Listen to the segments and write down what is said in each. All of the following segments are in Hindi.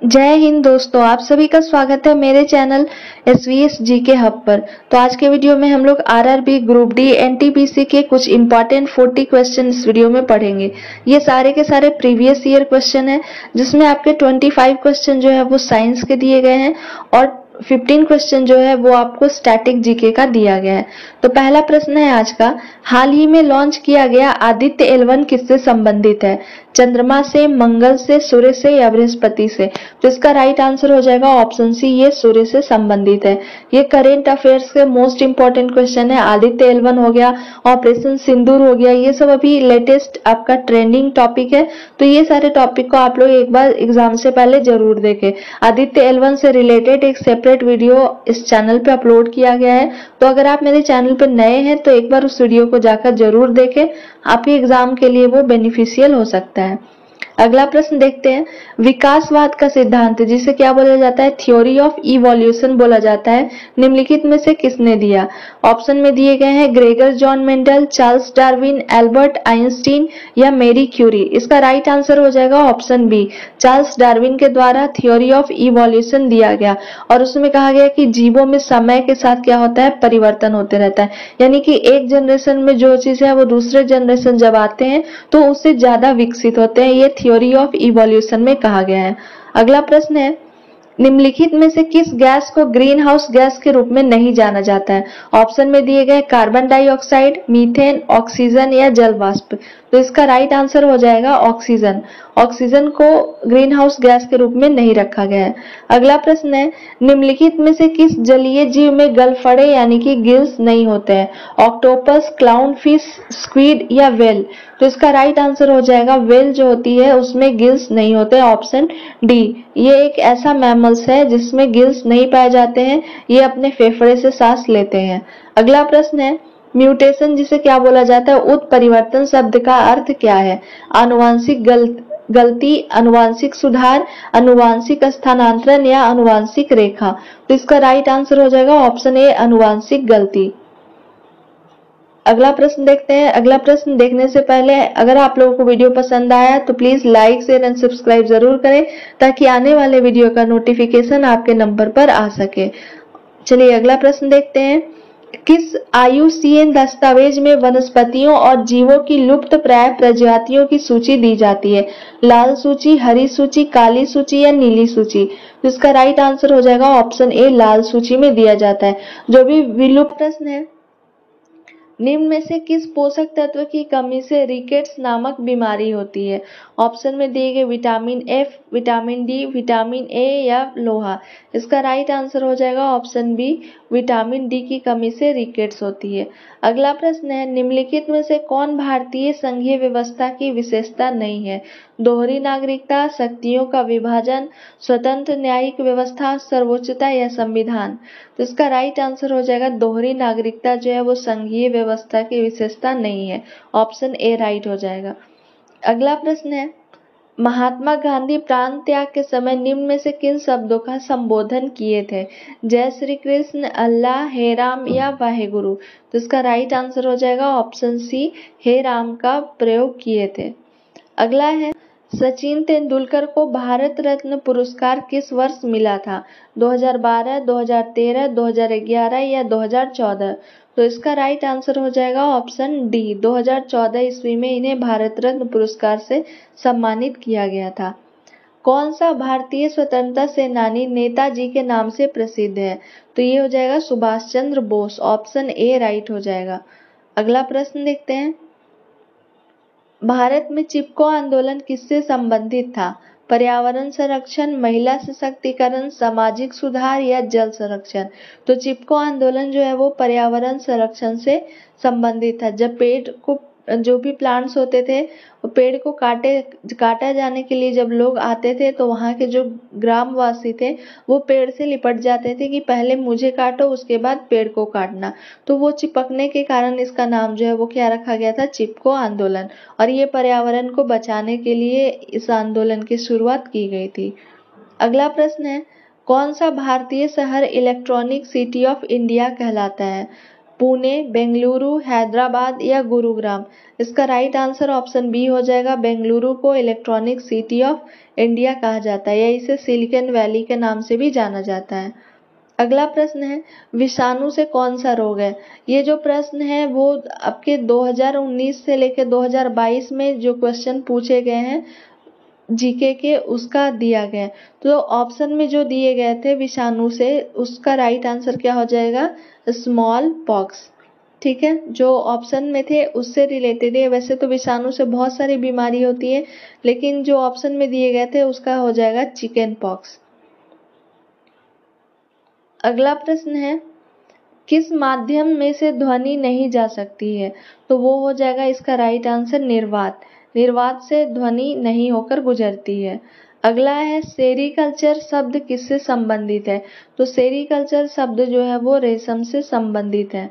जय हिंद दोस्तों, आप सभी का स्वागत है मेरे चैनल एसवीएस जीके हब पर। तो आज के वीडियो में हम लोग आरआरबी ग्रुप डी एनटीपीसी के कुछ इंपॉर्टेंट 40 क्वेश्चन इस वीडियो में पढ़ेंगे। ये सारे के सारे प्रीवियस ईयर क्वेश्चन है, जिसमें आपके 25 क्वेश्चन जो है वो साइंस के दिए गए हैं और 15 क्वेश्चन जो है वो आपको स्टैटिक जीके का दिया गया है। तो पहला प्रश्न है आज का, हाल ही में लॉन्च किया गया आदित्य L1 किससे संबंधित है? चंद्रमा से, मंगल से, सूर्य से या बृहस्पति से? तो इसका राइट आंसर हो जाएगा ऑप्शन सी, ये सूर्य से संबंधित है। ये करेंट अफेयर्स के मोस्ट इंपॉर्टेंट क्वेश्चन है। आदित्य L1 हो गया, ऑपरेशन सिंदूर हो गया, ये सब अभी लेटेस्ट आपका ट्रेंडिंग टॉपिक है। तो ये सारे टॉपिक को आप लोग एक बार एग्जाम से पहले जरूर देखें। आदित्य L1 से रिलेटेड एक सेपरेट वीडियो इस चैनल पे अपलोड किया गया है। तो अगर आप मेरे चैनल पे नए हैं तो एक बार उस वीडियो को जाकर जरूर देखें, आपके एग्जाम के लिए वो बेनिफिशियल हो सकता है। अगला प्रश्न देखते हैं, विकासवाद का सिद्धांत जिसे क्या बोला जाता है? थ्योरी ऑफ इवोल्यूशन बोला जाता है, निम्नलिखित में से किसने दिया? ऑप्शन में दिए गए हैं Gregor John Mendel, Charles Darwin, Albert Einstein या मैरी क्यूरी। इसका राइट आंसर हो जाएगा ऑप्शन बी, चार्ल्स डार्विन के द्वारा थ्योरी ऑफ इवोल्यूशन दिया गया और उसमें कहा गया कि जीवों में समय के साथ क्या होता है? परिवर्तन होते रहता है। यानी कि एक जनरेशन में जो चीज है वो दूसरे जनरेशन जब आते हैं तो उससे ज्यादा विकसित होते हैं, ये थ्योरी ऑफ इवोल्यूशन में कहा गया है। अगला प्रश्न है, निम्नलिखित में से किस गैस को ग्रीन हाउस गैस के रूप में नहीं जाना जाता है? ऑप्शन में दिए गए कार्बन डाइऑक्साइड, मीथेन, ऑक्सीजन या जल वाष्प। तो इसका राइट आंसर हो जाएगा ऑक्सीजन। ऑक्सीजन को ग्रीन हाउस गैस के रूप में नहीं रखा गया है। अगला प्रश्न है, निम्नलिखित में से किस जलीय जीव में गलफड़े यानी कि गिल्स नहीं होते हैं? ऑक्टोपस, क्लाउन फिश, स्क्विड या व्हेल? तो इसका राइट आंसर हो जाएगा व्हेल जो होती है उसमें गिल्स नहीं होते, ऑप्शन डी। ये एक ऐसा मैमल्स है जिसमें गिल्स नहीं पाए जाते हैं, ये अपने फेफड़े से सांस लेते हैं। अगला प्रश्न है, म्यूटेशन जिसे क्या बोला जाता है? उत्परिवर्तन शब्द का अर्थ क्या है? आनुवांशिक गलती, आनुवांशिक सुधार, आनुवांशिक स्थानांतरण या आनुवांशिक रेखा? तो इसका राइट आंसर हो जाएगा ऑप्शन ए, आनुवांशिक गलती। अगला प्रश्न देखते हैं। अगला प्रश्न देखने से पहले अगर आप लोगों को वीडियो पसंद आया तो please like, share and subscribe जरूर करें ताकि आने वाले वीडियो का नोटिफिकेशन आपके नंबर पर आ सके। चलिए अगला प्रश्न देखते हैं, किस IUCN दस्तावेज में वनस्पतियों और जीवों की लुप्त प्राय प्रजातियों की सूची दी जाती है? लाल सूची, हरी सूची, काली सूची या नीली सूची? तो इसका राइट आंसर हो जाएगा ऑप्शन ए, लाल सूची में दिया जाता है। जो भी विलुप्त प्रश्न है, निम्न में से किस पोषक तत्व की कमी से रिकेट्स नामक बीमारी होती है? ऑप्शन में दिए गए vitamin F, vitamin D, vitamin A या लोहा? इसका राइट आंसर हो जाएगा ऑप्शन बी, विटामिन डी की कमी से रिकेट्स होती है। अगला प्रश्न है, निम्नलिखित में से कौन भारतीय संघीय व्यवस्था की विशेषता नहीं है? दोहरी नागरिकता, शक्तियों का विभाजन, स्वतंत्र न्यायिक व्यवस्था, सर्वोच्चता या संविधान? तो इसका राइट आंसर हो जाएगा दोहरी नागरिकता जो है वो संघीय व्यवस्था की विशेषता नहीं है, ऑप्शन ए राइट हो जाएगा। अगला प्रश्न है, महात्मा गांधी प्राण त्याग के समय निम्न में से किन शब्दों का संबोधन किए थे? जय श्री कृष्ण, अल्लाह, हे राम या वाहेगुरु? तो इसका राइट आंसर हो जाएगा ऑप्शन सी, हे राम का प्रयोग किए थे। अगला है, सचिन तेंदुलकर को भारत रत्न पुरस्कार किस वर्ष मिला था? 2012, 2013, 2011 या 2014? तो इसका राइट आंसर हो जाएगा ऑप्शन डी, 2014 ईस्वी में इन्हें भारत रत्न पुरस्कार से सम्मानित किया गया था। कौन सा भारतीय स्वतंत्रता सेनानी नेताजी के नाम से प्रसिद्ध है? तो ये हो जाएगा Subhash Chandra Bose, option A right हो जाएगा। अगला प्रश्न देखते हैं, भारत में चिपको आंदोलन किससे संबंधित था? पर्यावरण संरक्षण, महिला सशक्तिकरण, सामाजिक सुधार या जल संरक्षण? तो चिपको आंदोलन जो है वो पर्यावरण संरक्षण से संबंधित था। जब पेड़ को, जो भी प्लांट्स होते थे वो पेड़ को काटा जाने के लिए जब लोग आते थे तो वहाँ के जो ग्रामवासी थे वो पेड़ से लिपट जाते थे कि पहले मुझे काटो उसके बाद पेड़ को काटना। तो वो चिपकने के कारण इसका नाम जो है वो क्या रखा गया था? चिपको आंदोलन। और ये पर्यावरण को बचाने के लिए इस आंदोलन की शुरुआत की गई थी। अगला प्रश्न है, कौन सा भारतीय शहर इलेक्ट्रॉनिक सिटी ऑफ इंडिया कहलाता है? पुणे, बेंगलुरु, हैदराबाद या गुरुग्राम? इसका राइट आंसर ऑप्शन बी हो जाएगा। बेंगलुरु को इलेक्ट्रॉनिक सिटी ऑफ इंडिया कहा जाता है या इसे सिलिकॉन वैली के नाम से भी जाना जाता है। अगला प्रश्न है, विषाणु से कौन सा रोग है? ये जो प्रश्न है वो आपके 2019 से लेकर 2022 में जो क्वेश्चन पूछे गए हैं जीके के उसका दिया गया है। तो ऑप्शन में जो दिए गए थे विषाणु से, उसका राइट आंसर क्या हो जाएगा? Small pox. ठीक है, जो ऑप्शन में थे उससे रिलेटेड है। वैसे तो विषाणु से बहुत सारी बीमारी होती है, लेकिन जो ऑप्शन में दिए गए थे उसका हो जाएगा चिकन पॉक्स। अगला प्रश्न है, किस माध्यम में से ध्वनि नहीं जा सकती है? तो वो हो जाएगा इसका राइट आंसर निर्वात। निर्वात से ध्वनि नहीं होकर गुजरती है। अगला है, सेरीकल्चर शब्द किससे संबंधित है? तो सेरीकल्चर शब्द जो है वो रेशम से संबंधित है।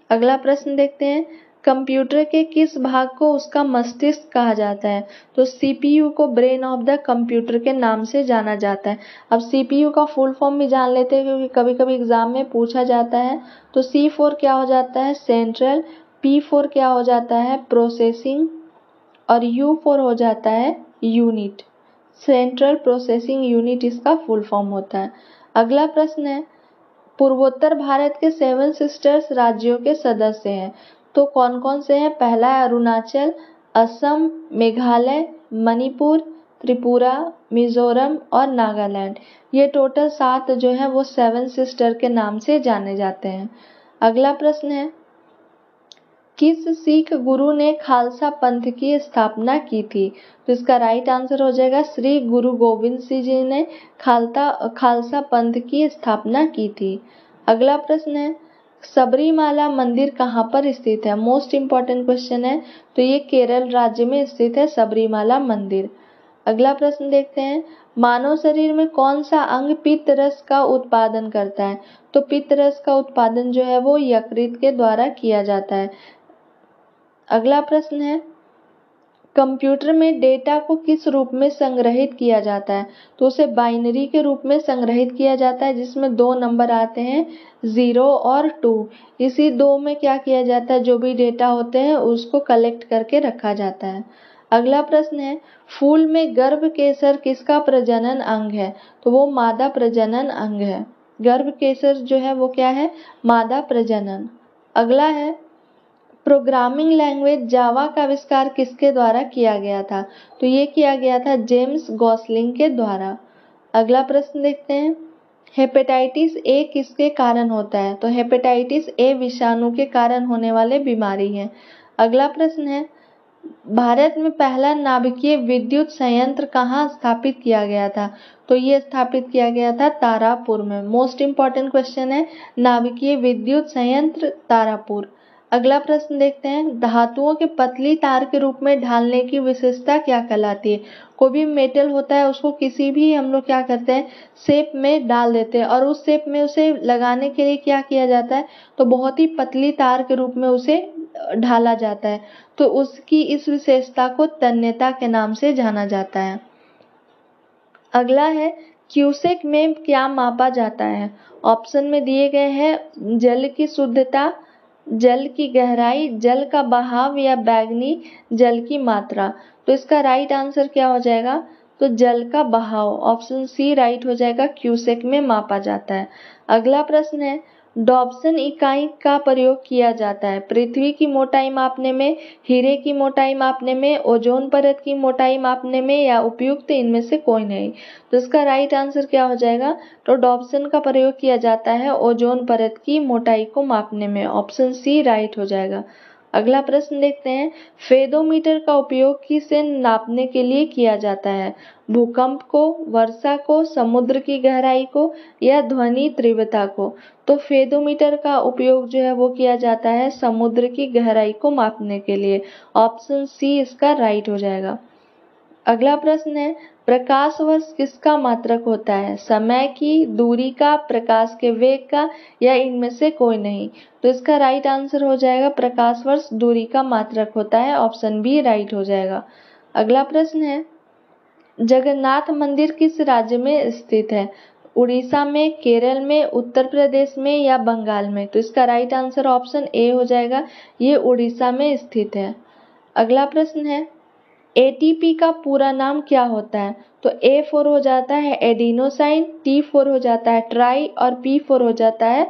अगला प्रश्न देखते हैं, कंप्यूटर के किस भाग को उसका मस्तिष्क कहा जाता है? तो सीपीयू को ब्रेन ऑफ द कंप्यूटर के नाम से जाना जाता है। अब सीपीयू का फुल फॉर्म भी जान लेते हैं क्योंकि कभी कभी एग्जाम में पूछा जाता है। तो C4 क्या हो जाता है? सेंट्रल। P4 क्या हो जाता है? प्रोसेसिंग। और U4 हो जाता है यूनिट। सेंट्रल प्रोसेसिंग यूनिट इसका फुल फॉर्म होता है। अगला प्रश्न है, पूर्वोत्तर भारत के 7 सिस्टर्स राज्यों के सदस्य हैं। तो कौन कौन से हैं? पहला है अरुणाचल, असम, मेघालय, मणिपुर, त्रिपुरा, मिजोरम और नागालैंड। ये टोटल 7 जो है वो 7 सिस्टर के नाम से जाने जाते हैं। अगला प्रश्न है, किस सिख गुरु ने खालसा पंथ की स्थापना की थी? तो इसका राइट आंसर हो जाएगा श्री गुरु गोविंद सिंह जी ने खालसा पंथ की स्थापना की थी। अगला प्रश्न है, सबरीमाला मंदिर कहाँ पर स्थित है? मोस्ट इम्पॉर्टेंट क्वेश्चन है। तो ये केरल राज्य में स्थित है सबरीमाला मंदिर। अगला प्रश्न देखते हैं, मानव शरीर में कौन सा अंग पित्त रस का उत्पादन करता है? तो पित्त रस का उत्पादन जो है वो यकृत के द्वारा किया जाता है। अगला प्रश्न है, कंप्यूटर में डेटा को किस रूप में संग्रहित किया जाता है? तो उसे बाइनरी के रूप में संग्रहित किया जाता है जिसमें 2 नंबर आते हैं 0 और 2। इसी 2 में क्या किया जाता है, जो भी डेटा होते हैं उसको कलेक्ट करके रखा जाता है। अगला प्रश्न है, फूल में गर्भ केसर किसका प्रजनन अंग है? तो वो मादा प्रजनन अंग है। गर्भ केसर जो है वो क्या है? मादा प्रजनन। अगला है, प्रोग्रामिंग लैंग्वेज जावा का आविष्कार किसके द्वारा किया गया था? तो ये किया गया था जेम्स गॉसलिंग के द्वारा। अगला प्रश्न देखते हैं, हेपेटाइटिस ए किसके कारण होता है? तो हेपेटाइटिस ए विषाणु के कारण होने वाले बीमारी है। अगला प्रश्न है, भारत में पहला नाभिकीय विद्युत संयंत्र कहाँ स्थापित किया गया था? तो ये स्थापित किया गया था तारापुर में। मोस्ट इम्पॉर्टेंट क्वेश्चन है, नाभिकीय विद्युत संयंत्र तारापुर। अगला प्रश्न देखते हैं, धातुओं के पतली तार के रूप में ढालने की विशेषता क्या कहलाती है? कोई भी मेटल होता है उसको किसी भी हम लोग क्या करते हैं, शेप में डाल देते हैं और उस शेप में उसे लगाने के लिए क्या किया जाता है, तो बहुत ही पतली तार के रूप में उसे ढाला जाता है। तो उसकी इस विशेषता को तन्यता के नाम से जाना जाता है। अगला है, क्यूसेक में क्या मापा जाता है? ऑप्शन में दिए गए हैं जल की शुद्धता, जल की गहराई, जल का बहाव या बैगनी जल की मात्रा। तो इसका राइट आंसर क्या हो जाएगा? तो जल का बहाव। ऑप्शन सी राइट हो जाएगा, क्यूसेक में मापा जाता है। अगला प्रश्न है, डॉप्सन इकाई का प्रयोग किया जाता है पृथ्वी की मोटाई मापने में, हीरे की मोटाई मापने में, ओजोन परत की मोटाई मापने में या उपयुक्त इनमें से कोई नहीं। तो इसका राइट आंसर क्या हो जाएगा? तो डॉप्सन का प्रयोग किया जाता है ओजोन परत की मोटाई को मापने में। ऑप्शन सी राइट हो जाएगा। अगला प्रश्न देखते हैं, फेदोमीटर का उपयोग किसे नापने के लिए किया जाता है? भूकंप को, वर्षा को, समुद्र की गहराई को या ध्वनि तीव्रता को? तो फेदोमीटर का उपयोग जो है वो किया जाता है समुद्र की गहराई को मापने के लिए। ऑप्शन सी इसका राइट हो जाएगा। अगला प्रश्न है, प्रकाश वर्ष किसका मात्रक होता है? समय की, दूरी का, प्रकाश के वेग का या इनमें से कोई नहीं? तो इसका राइट आंसर हो जाएगा प्रकाश वर्ष दूरी का मात्रक होता है। ऑप्शन बी राइट हो जाएगा। अगला प्रश्न है, जगन्नाथ मंदिर किस राज्य में स्थित है? उड़ीसा में, केरल में, उत्तर प्रदेश में या बंगाल में? तो इसका राइट आंसर ऑप्शन ए हो जाएगा, ये उड़ीसा में स्थित है। अगला प्रश्न है, एटीपी का पूरा नाम क्या होता है? तो A4 हो जाता है एडिनोसाइन, T4 हो जाता है ट्राई और P4 हो जाता है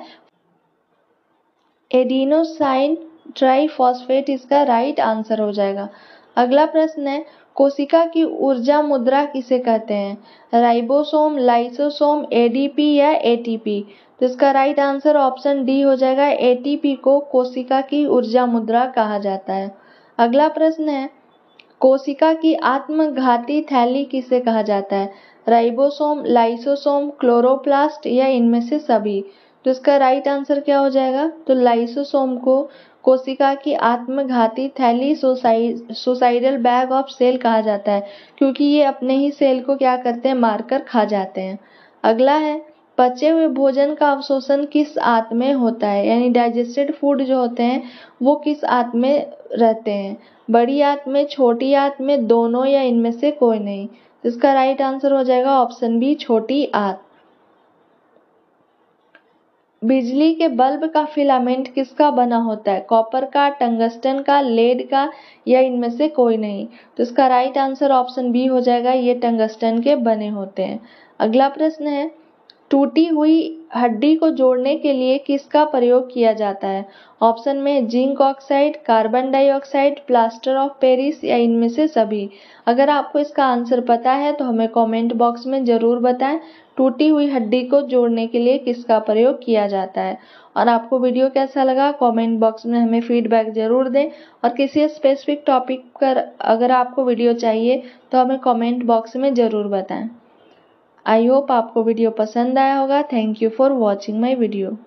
एडिनोसाइन ट्राइफॉस्फेट, इसका राइट आंसर हो जाएगा। अगला प्रश्न है, कोशिका की ऊर्जा मुद्रा किसे कहते हैं? राइबोसोम, लाइसोसोम, एडीपी या एटीपी? तो इसका राइट आंसर ऑप्शन डी हो जाएगा, एटीपी को कोशिका की ऊर्जा मुद्रा कहा जाता है। अगला प्रश्न है, कोशिका की आत्मघाती थैली किसे कहा जाता है? राइबोसोम, लाइसोसोम, क्लोरोप्लास्ट या इनमें से सभी? तो इसका राइट आंसर क्या हो जाएगा? तो लाइसोसोम को कोशिका की आत्मघाती थैली, सुसाइडल बैग ऑफ सेल कहा जाता है, क्योंकि ये अपने ही सेल को क्या करते हैं, मारकर खा जाते हैं। अगला है, पचे हुए भोजन का अवशोषण किस आंत में होता है? यानी डाइजेस्टेड फूड जो होते हैं वो किस आंत में रहते हैं? बड़ी आंत में, छोटी आंत में, दोनों या इनमें से कोई नहीं? तो इसका राइट आंसर हो जाएगा ऑप्शन बी, छोटी आंत। बिजली के बल्ब का फिलामेंट किसका बना होता है? कॉपर का, टंगस्टन का, लेड का या इनमें से कोई नहीं? तो इसका राइट आंसर ऑप्शन बी हो जाएगा, ये टंगस्टन के बने होते हैं। अगला प्रश्न है, टूटी हुई हड्डी को जोड़ने के लिए किसका प्रयोग किया जाता है? ऑप्शन में zinc oxide, carbon dioxide, plaster of Paris या इनमें से सभी? अगर आपको इसका आंसर पता है तो हमें कमेंट बॉक्स में जरूर बताएं, टूटी हुई हड्डी को जोड़ने के लिए किसका प्रयोग किया जाता है। और आपको वीडियो कैसा लगा कमेंट बॉक्स में हमें फीडबैक जरूर दें, और किसी स्पेसिफिक टॉपिक पर अगर आपको वीडियो चाहिए तो हमें कमेंट बॉक्स में जरूर बताएं। आई होप आपको वीडियो पसंद आया होगा। Thank you for watching my video.